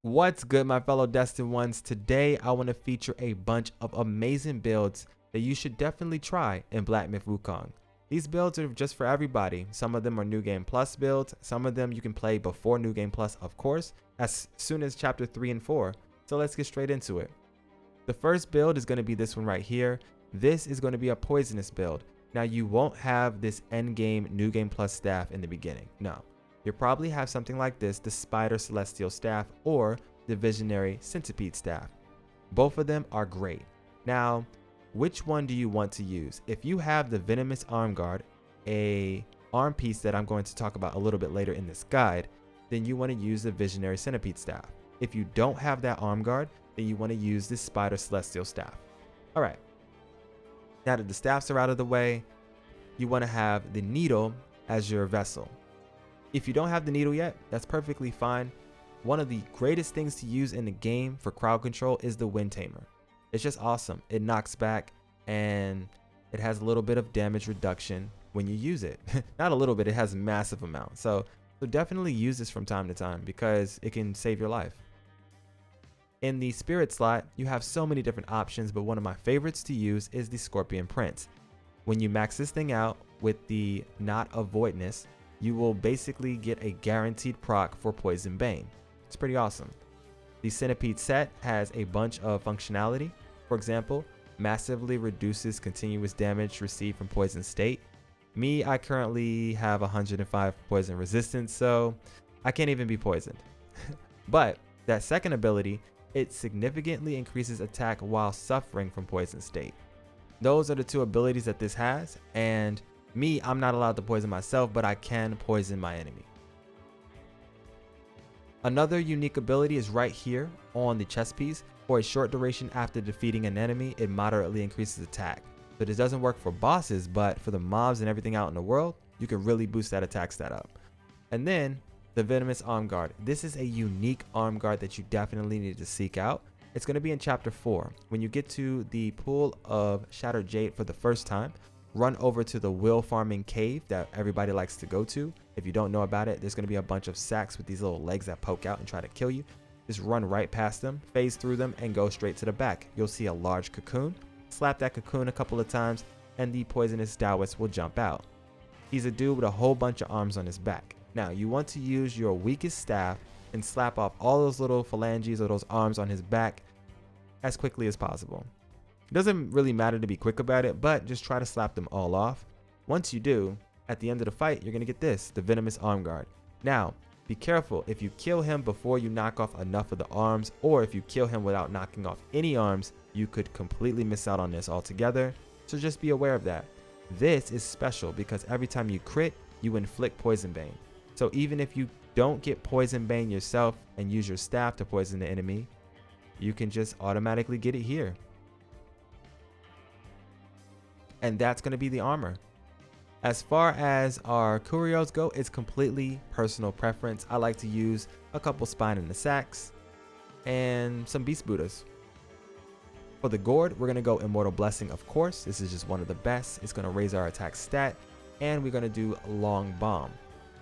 What's good, my fellow Destined ones? Today I want to feature a bunch of amazing builds that you should definitely try in Black Myth Wukong. These builds are just for everybody. Some of them are New Game Plus builds. Some of them you can play before New Game Plus, of course, as soon as Chapter 3 and 4. So let's get straight into it. The first build is going to be this one right here. This is going to be a poisonous build. Now you won't have this endgame New Game Plus staff in the beginning. No. You'll probably have something like this, the Spider Celestial Staff or the Visionary Centipede Staff. Both of them are great. Now, which one do you want to use? If you have the Venomous Armguard, a arm piece that I'm going to talk about a little bit later in this guide, then you want to use the Visionary Centipede Staff. If you don't have that Armguard, then you want to use this Spider Celestial Staff. All right. Now that the staffs are out of the way, you want to have the needle as your vessel. If you don't have the needle yet, that's perfectly fine. One of the greatest things to use in the game for crowd control is the Wind Tamer. It's just awesome. It knocks back and it has a little bit of damage reduction when you use it. Not a little bit, it has massive amounts. So definitely use this from time to time because it can save your life. In the spirit slot, you have so many different options, but one of my favorites to use is the Scorpion Prince. When you max this thing out with the Knot of Voidness, you will basically get a guaranteed proc for Poison Bane. It's pretty awesome. The Centipede set has a bunch of functionality. For example, massively reduces continuous damage received from Poison State. I currently have 105 poison resistance, so I can't even be poisoned. But that second ability, it significantly increases attack while suffering from Poison State. Those are the two abilities that this has, and I'm not allowed to poison myself, but I can poison my enemy. Another unique ability is right here on the chest piece. For a short duration after defeating an enemy, it moderately increases attack. So this doesn't work for bosses, but for the mobs and everything out in the world, you can really boost that attack stat up. And then the Venomous Armguard. This is a unique arm guard that you definitely need to seek out. It's going to be in Chapter 4. When you get to the Pool of Shattered Jade for the first time, run over to the Will Farming Cave that everybody likes to go to. If you don't know about it, there's going to be a bunch of sacks with these little legs that poke out and try to kill you. Just run right past them, phase through them, and go straight to the back. You'll see a large cocoon. Slap that cocoon a couple of times, and the poisonous Daoist will jump out. He's a dude with a whole bunch of arms on his back. Now, you want to use your weakest staff and slap off all those little phalanges or those arms on his back as quickly as possible. It doesn't really matter to be quick about it, but just try to slap them all off. Once you do, at the end of the fight, you're going to get this, the Venomous Armguard. Now, be careful. If you kill him before you knock off enough of the arms, or if you kill him without knocking off any arms, you could completely miss out on this altogether. So just be aware of that. This is special because every time you crit, you inflict Poison Bane. So even if you don't get Poison Bane yourself and use your staff to poison the enemy, you can just automatically get it here. And that's going to be the armor. As far as our Curios go, it's completely personal preference. I like to use a couple Spine in the Sacks and some Beast Buddhas. For the Gourd, we're going to go Immortal Blessing, of course. This is just one of the best. It's going to raise our attack stat, and we're going to do Long Bomb.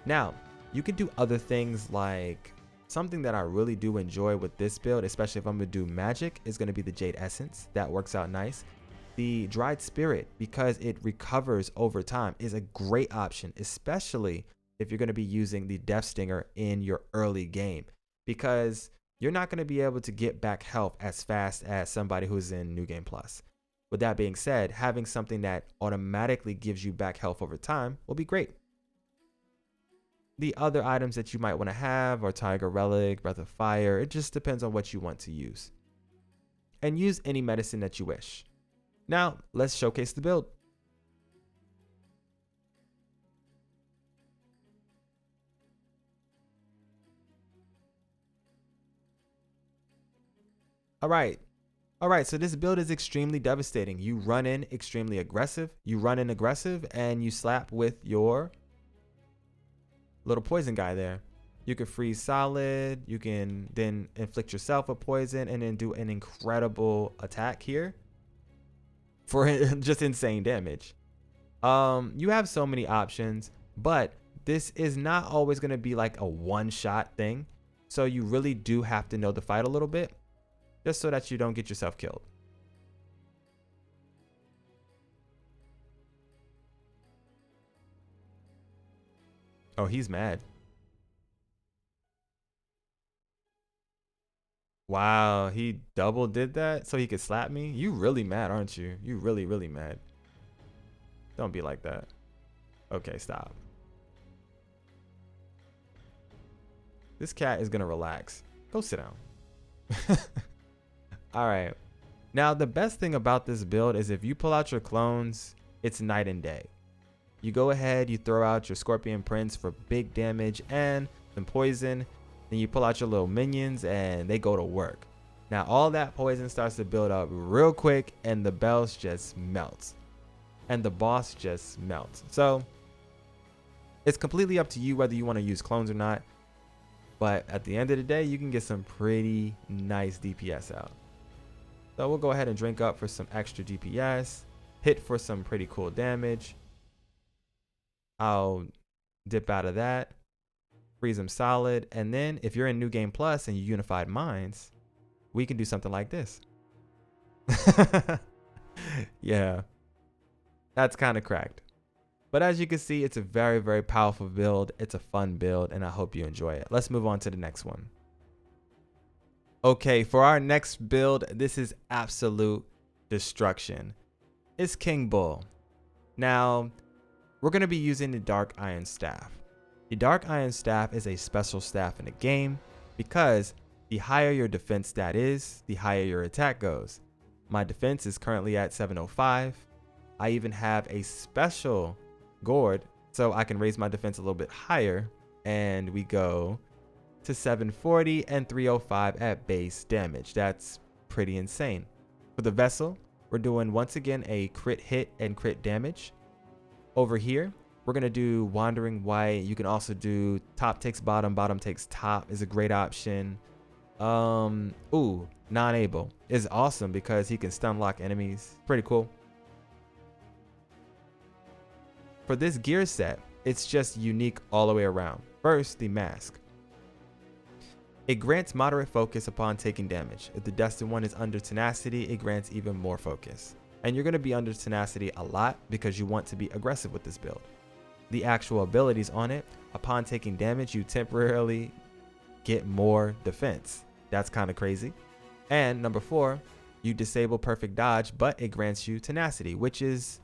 Now, you can do other things like something that I really do enjoy with this build, especially if I'm going to do magic, is going to be the Jade Essence. That works out nice. The Dried Spirit, because it recovers over time, is a great option, especially if you're going to be using the Death Stinger in your early game, because you're not going to be able to get back health as fast as somebody who's in New Game Plus. With that being said, having something that automatically gives you back health over time will be great. The other items that you might want to have are Tiger Relic, Breath of Fire. It just depends on what you want to use. And use any medicine that you wish. Now, let's showcase the build. All right, so this build is extremely devastating. You run in extremely aggressive. You run in aggressive and you slap with your little poison guy there. You can freeze solid. You can then inflict yourself a poison and then do an incredible attack here for just insane damage. You have so many options, but this is not always going to be like a one-shot thing. So you really do have to know the fight a little bit, just so that you don't get yourself killed. Oh, he's mad. Wow, he double did that so he could slap me? You really mad, aren't you? You really, really mad. Don't be like that. Okay, stop. This cat is gonna relax. Go sit down. All right. Now, the best thing about this build is if you pull out your clones, it's night and day. You go ahead, you throw out your Scorpion Prince for big damage and some poison. Then you pull out your little minions and they go to work. Now, all that poison starts to build up real quick and the bells just melt. And the boss just melts. So, it's completely up to you whether you want to use clones or not. But at the end of the day, you can get some pretty nice DPS out. So we'll go ahead and drink up for some extra DPS. Hit for some pretty cool damage. I'll dip out of that. Freeze them solid. And then if you're in New Game Plus and you Unified Minds, we can do something like this. Yeah. That's kind of cracked. But as you can see, it's a very, very powerful build. It's a fun build, and I hope you enjoy it. Let's move on to the next one. Okay, for our next build, this is absolute destruction. It's King Bull. Now, we're going to be using the Dark Iron Staff. The Dark Iron Staff is a special staff in the game because the higher your defense stat is, the higher your attack goes. My defense is currently at 705. I even have a special gourd so I can raise my defense a little bit higher, and we go to 740 and 305 at base damage. That's pretty insane. For the vessel, we're doing once again a crit hit and crit damage. Over here, we're gonna do Wandering White. You can also do top takes bottom, bottom takes top is a great option. Non-able is awesome because he can stun lock enemies. Pretty cool. For this gear set, it's just unique all the way around. First, the mask. It grants moderate focus upon taking damage. If the Destined One is under tenacity, it grants even more focus. And you're going to be under tenacity a lot because you want to be aggressive with this build. The actual abilities on it, upon taking damage, you temporarily get more defense. That's kind of crazy. And number 4, you disable perfect dodge, but it grants you tenacity, which is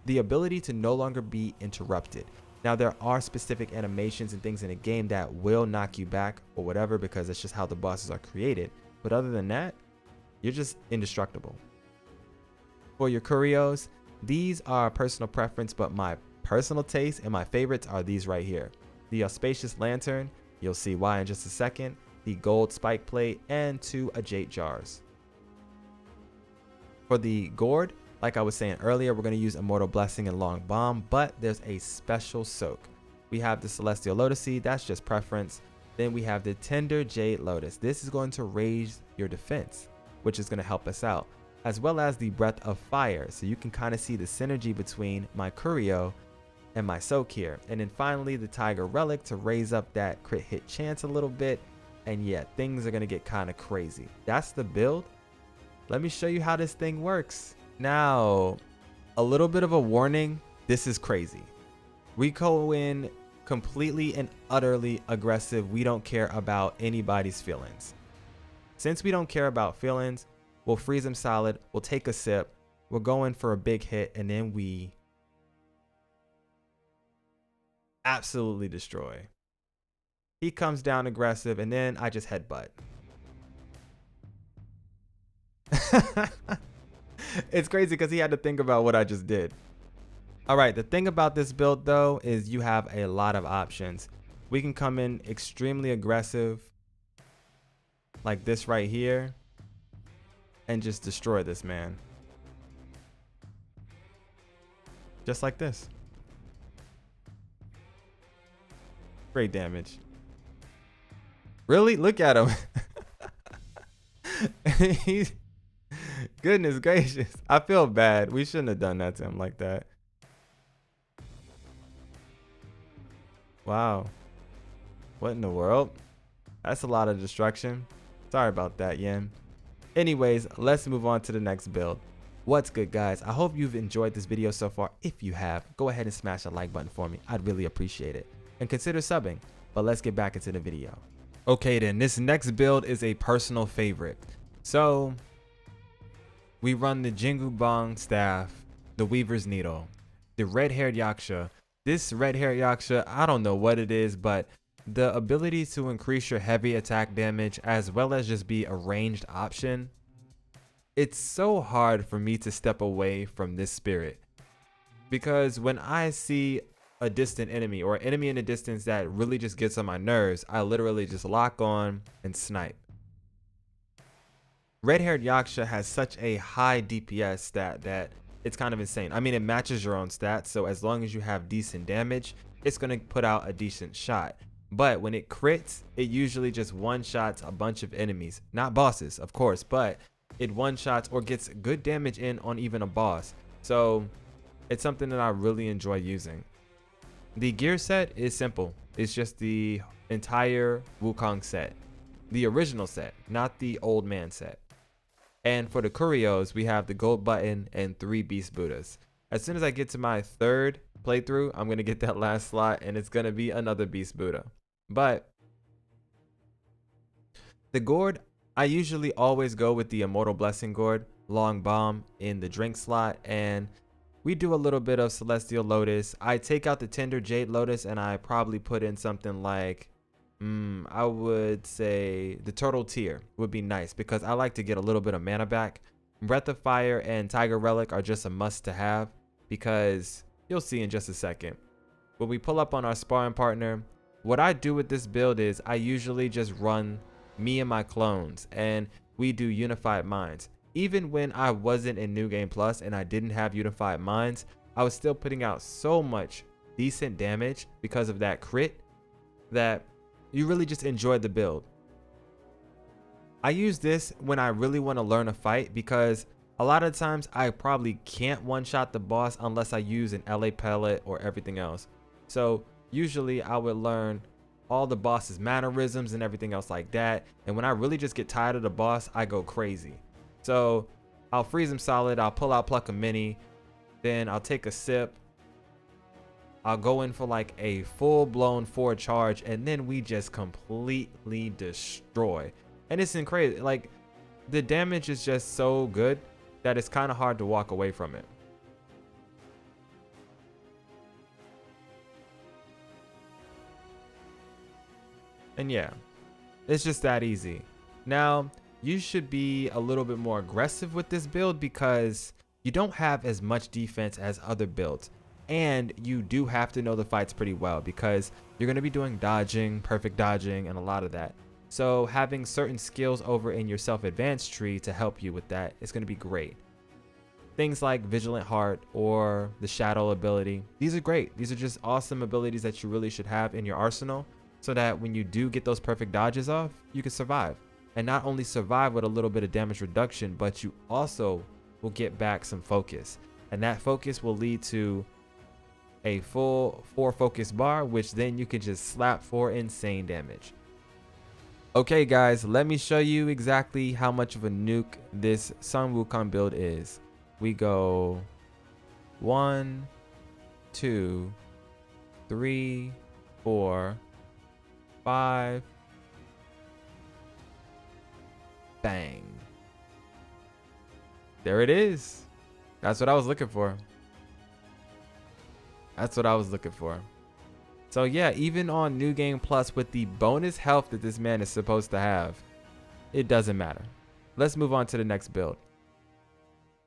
the ability to no longer be interrupted. Now, there are specific animations and things in a game that will knock you back or whatever because it's just how the bosses are created. But other than that, you're just indestructible. For your Curios, these are personal preference, but my personal taste and my favorites are these right here. The Auspicious Lantern, you'll see why in just a second, the Gold Spike Plate, and 2 Ajate Jars. For the Gourd, like I was saying earlier, we're going to use Immortal Blessing and Long Bomb, but there's a special soak. We have the Celestial Lotus Seed, that's just preference. Then we have the Tender Jade Lotus. This is going to raise your defense, which is going to help us out, as well as the Breath of Fire. So you can kind of see the synergy between my Curio and my soak here. And then finally, the Tiger Relic to raise up that crit hit chance a little bit. And yeah, things are going to get kind of crazy. That's the build. Let me show you how this thing works. Now, a little bit of a warning, this is crazy. We go in completely and utterly aggressive. We don't care about anybody's feelings. Since we don't care about feelings, we'll freeze them solid, we'll take a sip, we'll go in for a big hit, and then we absolutely destroy. He comes down aggressive, and then I just headbutt. It's crazy because he had to think about what I just did. All right, the thing about this build though is you have a lot of options. We can come in extremely aggressive like this right here and just destroy this man. Just like this. Great damage. Really? Look at him. He's goodness gracious. I feel bad. We shouldn't have done that to him like that. Wow. What in the world? That's a lot of destruction. Sorry about that, Yen. Anyways, let's move on to the next build. What's good, guys? I hope you've enjoyed this video so far. If you have, go ahead and smash that like button for me. I'd really appreciate it. And consider subbing. But let's get back into the video. Okay then, this next build is a personal favorite. So, we run the Jingu Bong staff, the Weaver's Needle, the red-haired Yaksha. This red-haired Yaksha, I don't know what it is, but the ability to increase your heavy attack damage as well as just be a ranged option, it's so hard for me to step away from this spirit. Because when I see a distant enemy or an enemy in the distance that really just gets on my nerves, I literally just lock on and snipe. Red-haired Yaksha has such a high DPS stat that it's kind of insane. I mean, it matches your own stats, so as long as you have decent damage, it's going to put out a decent shot. But when it crits, it usually just one-shots a bunch of enemies. Not bosses, of course, but it one-shots or gets good damage in on even a boss. So it's something that I really enjoy using. The gear set is simple. It's just the entire Wukong set. The original set, not the old man set. And for the Curios, we have the gold button and 3 beast Buddhas. As soon as I get to my 3rd playthrough, I'm going to get that last slot and it's going to be another beast Buddha. But the gourd, I usually always go with the Immortal Blessing Gourd, Long Bomb in the drink slot, and we do a little bit of Celestial Lotus. I take out the Tender Jade Lotus and I probably put in something like, I would say the Turtle Tear would be nice because I like to get a little bit of mana back. Breath of Fire and Tiger Relic are just a must to have because you'll see in just a second. When we pull up on our sparring partner, what I do with this build is I usually just run me and my clones and we do Unified Minds. Even when I wasn't in New Game Plus and I didn't have Unified Minds, I was still putting out so much decent damage because of that crit that you really just enjoyed the build. I use this when I really want to learn a fight because a lot of times I probably can't one-shot the boss unless I use an LA pellet or everything else. So usually I would learn all the boss's mannerisms and everything else like that. And when I really just get tired of the boss, I go crazy. So I'll freeze him solid. I'll pull out Pluck a Mini. Then I'll take a sip. I'll go in for like a full-blown forward charge. And then we just completely destroy. And it's crazy. Like the damage is just so good that it's kind of hard to walk away from it. And yeah, it's just that easy. Now, you should be a little bit more aggressive with this build because you don't have as much defense as other builds. And you do have to know the fights pretty well because you're going to be doing dodging, perfect dodging, and a lot of that. So having certain skills over in your self-advanced tree to help you with that is going to be great. Things like Vigilant Heart or the Shadow ability, these are great. These are just awesome abilities that you really should have in your arsenal, so that when you do get those perfect dodges off, you can survive. And not only survive with a little bit of damage reduction, but you also will get back some focus. And that focus will lead to a full 4 focus bar, which then you can just slap for insane damage. Okay guys, let me show you exactly how much of a nuke this Sun Wukong build is. We go 1, 2, 3, 4, 5, bang. There it is. That's what I was looking for. That's what I was looking for. So yeah, even on New Game Plus with the bonus health that this man is supposed to have, it doesn't matter. Let's move on to the next build.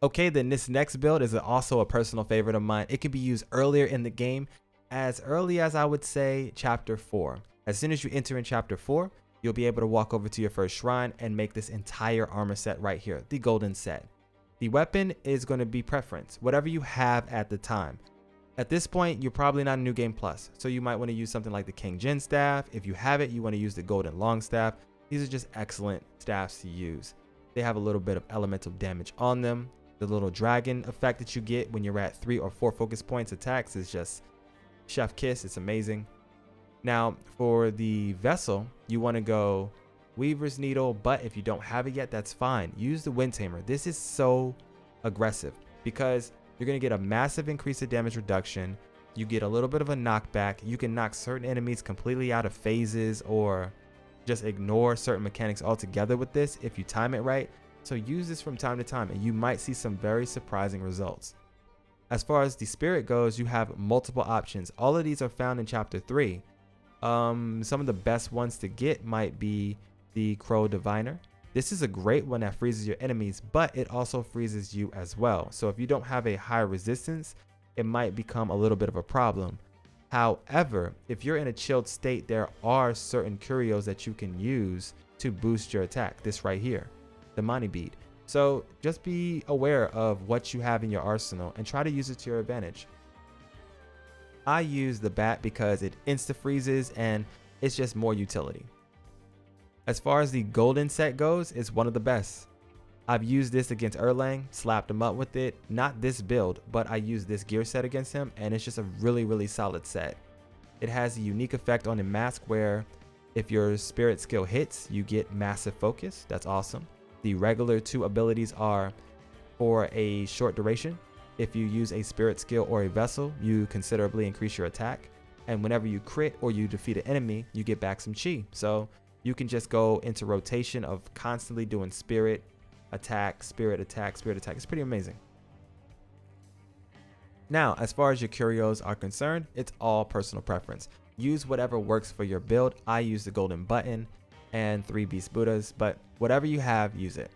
Okay, then this next build is also a personal favorite of mine. It can be used earlier in the game, as early as I would say chapter 4. As soon as you enter in chapter 4, you'll be able to walk over to your first shrine and make this entire armor set right here, the golden set. The weapon is going to be preference, whatever you have at the time. At this point, you're probably not in New Game Plus, so you might want to use something like the King Jin staff. If you have it, you want to use the golden long staff. These are just excellent staffs to use. They have a little bit of elemental damage on them. The little dragon effect that you get when you're at 3 or 4 focus points attacks is just chef kiss. It's amazing. Now for the vessel, you want to go Weaver's Needle, but if you don't have it yet, that's fine. Use the Wind Tamer. This is so aggressive because you're going to get a massive increase of damage reduction. You get a little bit of a knockback. You can knock certain enemies completely out of phases or just ignore certain mechanics altogether with this if you time it right. So use this from time to time and you might see some very surprising results. As far as the spirit goes, you have multiple options. All of these are found in chapter 3. Some of the best ones to get might be the Crow Diviner. This is a great one that freezes your enemies, but it also freezes you as well. So if you don't have a high resistance, it might become a little bit of a problem. However, if you're in a chilled state, there are certain Curios that you can use to boost your attack. This right here, the Mani Bead. So just be aware of what you have in your arsenal and try to use it to your advantage. I use the Bat because it insta freezes and it's just more utility. As far as the golden set goes, it's one of the best. I've used this against Erlang, slapped him up with it. Not this build, but I used this gear set against him and it's just a really solid set. It has a unique effect on the mask where if your spirit skill hits, you get massive focus. That's awesome. The regular 2 abilities are for a short duration. If you use a spirit skill or a vessel, you considerably increase your attack. And whenever you crit or you defeat an enemy, you get back some chi. So you can just go into rotation of constantly doing spirit, attack, spirit, attack, spirit, attack. It's pretty amazing. Now, as far as your Curios are concerned, it's all personal preference. Use whatever works for your build. I use the golden button and 3 beast Buddhas, but whatever you have, use it.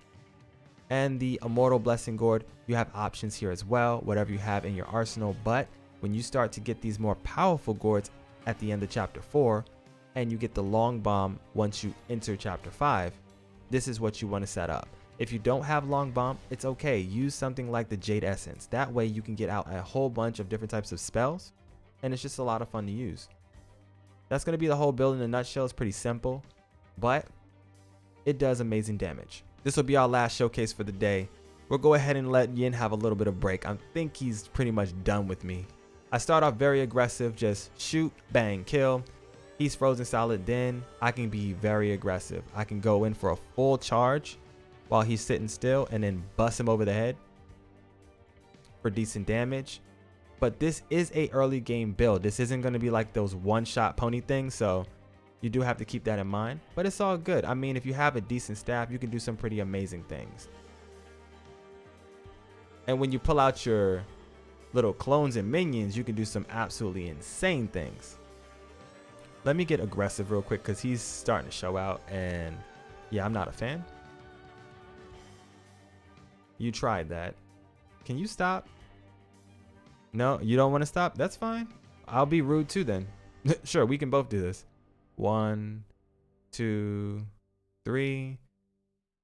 And the Immortal Blessing Gourd, you have options here as well, whatever you have in your arsenal. But when you start to get these more powerful gourds at the end of chapter 4, and you get the long bomb once you enter chapter 5, this is what you want to set up. If you don't have long bomb, it's okay. Use something like the Jade Essence. That way you can get out a whole bunch of different types of spells, and it's just a lot of fun to use. That's going to be the whole build in a nutshell. It's pretty simple, but it does amazing damage. This will be our last showcase for the day. We'll go ahead and let Yin have a little bit of break. I think he's pretty much done with me. I start off very aggressive, just shoot, bang, kill. He's frozen solid, then I can be very aggressive. I can go in for a full charge while he's sitting still and then bust him over the head for decent damage. But this is a early game build. This isn't going to be like those one-shot pony things, so you do have to keep that in mind. But it's all good. I mean, if you have a decent staff, you can do some pretty amazing things. And when you pull out your little clones and minions, you can do some absolutely insane things. Let me get aggressive real quick because he's starting to show out, and yeah, I'm not a fan. You tried that. Can you stop? No, you don't want to stop? That's fine. I'll be rude too then. Sure, we can both do this. 1, 2, 3.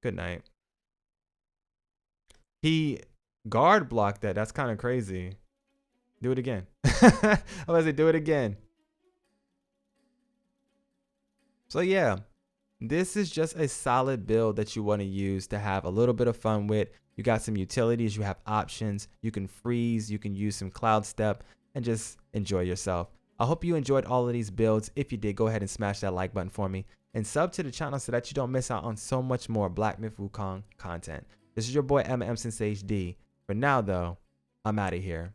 Good night. He guard blocked that. That's kind of crazy. Do it again. I was say do it again. So yeah, this is just a solid build that you want to use to have a little bit of fun with. You got some utilities, you have options, you can freeze, you can use some cloud step and just enjoy yourself. I hope you enjoyed all of these builds. If you did, go ahead and smash that like button for me and sub to the channel so that you don't miss out on so much more Black Myth Wukong content. This is your boy Emma M Sensei HD. For now though, I'm out of here.